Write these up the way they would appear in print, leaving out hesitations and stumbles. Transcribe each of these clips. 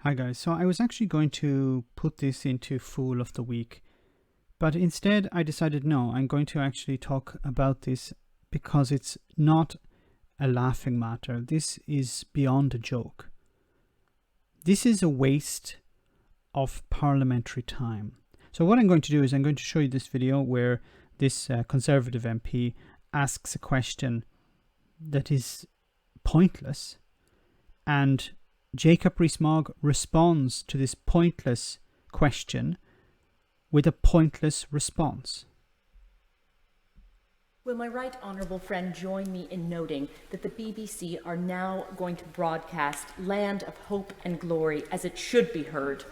Hi guys, so I was actually going to put this into Fool of the Week, but instead I decided no, I'm going to actually talk about this because it's not a laughing matter. This is beyond a joke. This is a waste of parliamentary time. So what I'm going to do is I'm going to show you this video where this Conservative MP asks a question that is pointless, and Jacob Rees-Mogg responds to this pointless question with a pointless response. Will my right honourable friend join me in noting that the BBC are now going to broadcast Land of Hope and Glory as it should be heard?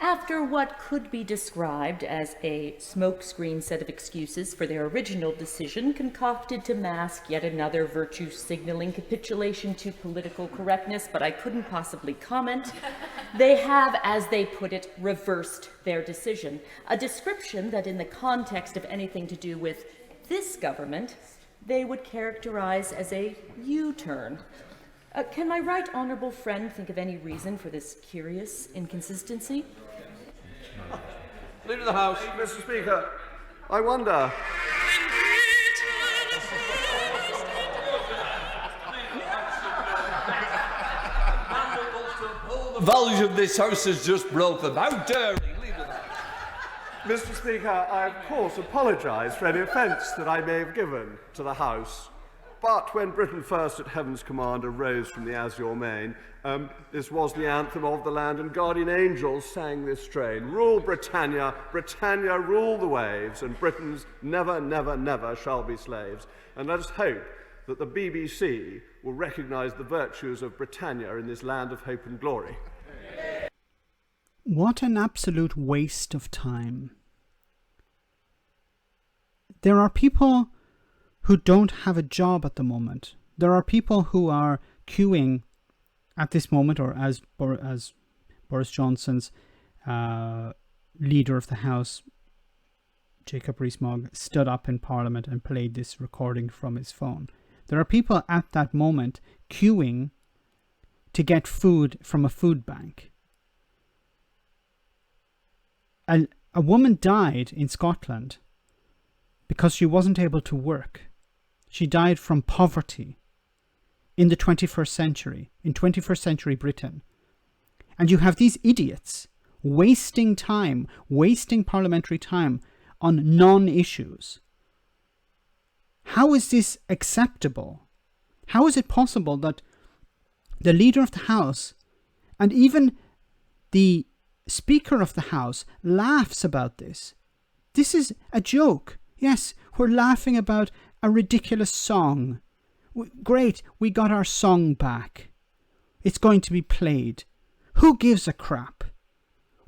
After what could be described as a smokescreen set of excuses for their original decision concocted to mask yet another virtue-signalling capitulation to political correctness, but I couldn't possibly comment, they have, as they put it, reversed their decision, a description that in the context of anything to do with this government, they would characterize as a U-turn. Can my right honourable friend think of any reason for this curious inconsistency? Leader of the House. Mr. Speaker, I wonder. The values of this House has just broken. How dare he, Leader of the House? Mr. Speaker, I of course apologise for any offence that I may have given to the House. But when Britain First at Heaven's Command arose from the azure main, this was the anthem of the land, and guardian angels sang this strain. Rule Britannia, Britannia rule the waves, and Britons never, never, never shall be slaves. And let us hope that the BBC will recognise the virtues of Britannia in this land of hope and glory. What an absolute waste of time. There are people who don't have a job at the moment. There are people who are queuing at this moment, or as Boris Johnson's Leader of the House, Jacob Rees-Mogg, stood up in Parliament and played this recording from his phone. There are people at that moment queuing to get food from a food bank. A woman died in Scotland because she wasn't able to work. She died from poverty in the 21st century, in 21st century Britain. And you have these idiots wasting time, wasting parliamentary time on non-issues. How is this acceptable? How is it possible that the Leader of the House and even the Speaker of the House laughs about this? This is a joke. Yes, we're laughing about a ridiculous song. Great, we got our song back. It's going to be played. Who gives a crap?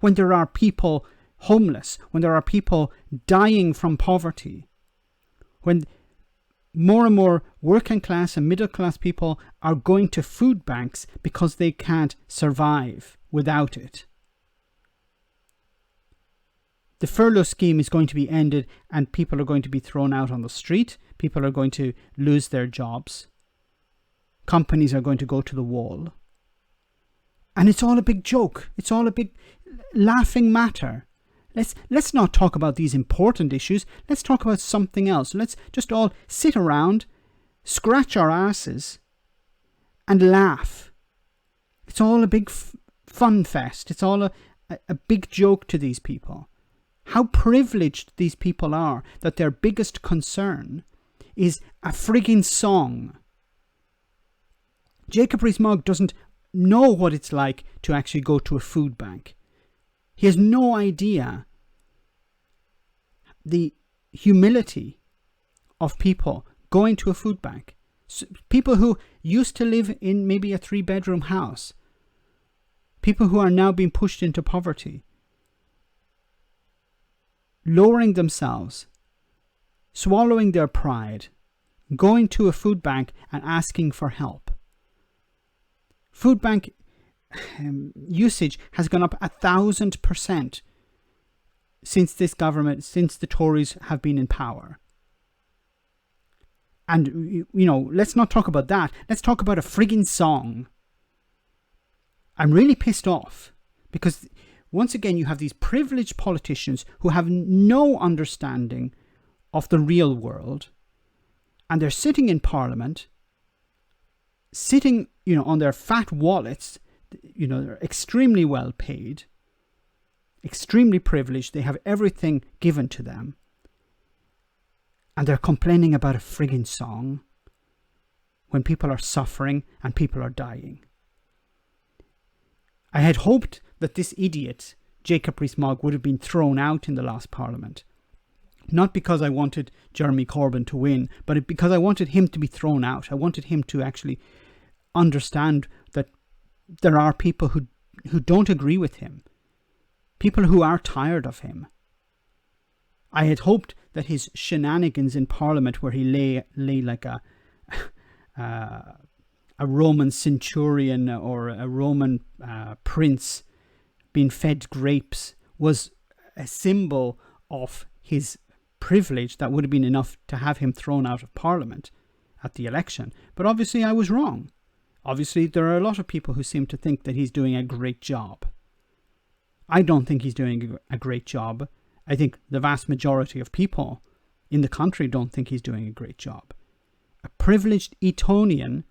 When there are people homeless, when there are people dying from poverty, when more and more working class and middle class people are going to food banks because they can't survive without it. The furlough scheme is going to be ended and people are going to be thrown out on the street. People are going to lose their jobs. Companies are going to go to the wall. And it's all a big joke. It's all a big laughing matter. Let's not talk about these important issues. Let's talk about something else. Let's just all sit around, scratch our asses and laugh. It's all a big fun fest. It's all a big joke to these people. How privileged these people are that their biggest concern is a frigging song. Jacob Rees-Mogg doesn't know what it's like to actually go to a food bank. He has no idea the humility of people going to a food bank. People who used to live in maybe a 3-bedroom house. People who are now being pushed into poverty. Lowering themselves, swallowing their pride, going to a food bank and asking for help. Food bank usage has gone up 1,000% since this government, since the Tories have been in power. And, you know, let's not talk about that. Let's talk about a frigging song. I'm really pissed off because once again you have these privileged politicians who have no understanding of the real world, and they're sitting in Parliament, sitting, on their fat wallets, they're extremely well paid, extremely privileged, they have everything given to them, and they're complaining about a frigging song when people are suffering and people are dying. I had hoped that this idiot, Jacob Rees-Mogg, would have been thrown out in the last Parliament. Not because I wanted Jeremy Corbyn to win, but because I wanted him to be thrown out. I wanted him to actually understand that there are people who don't agree with him. People who are tired of him. I had hoped that his shenanigans in Parliament, where he lay like a Roman centurion or a Roman prince being fed grapes, was a symbol of his privilege that would have been enough to have him thrown out of Parliament at the election. But obviously I was wrong. Obviously there are a lot of people who seem to think that he's doing a great job. I don't think he's doing a great job. I think the vast majority of people in the country don't think he's doing a great job. A privileged Etonian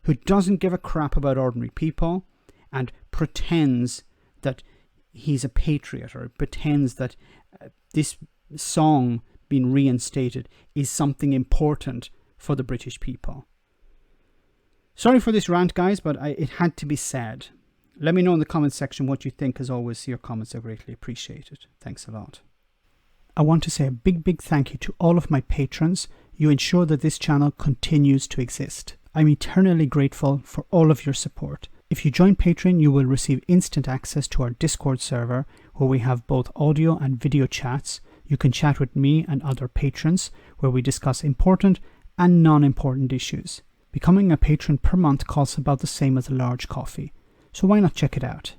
who doesn't give a crap about ordinary people and pretends that he's a patriot, or pretends that this song being reinstated is something important for the British people. Sorry for this rant, guys, but it had to be said. Let me know in the comments section what you think. As always, your comments are greatly appreciated. Thanks a lot. I want to say a big thank you to all of my patrons. You ensure that this channel continues to exist. I'm eternally grateful for all of your support. If you join Patreon, you will receive instant access to our Discord server, where we have both audio and video chats. You can chat with me and other patrons, where we discuss important and non-important issues. Becoming a patron per month costs about the same as a large coffee, so why not check it out?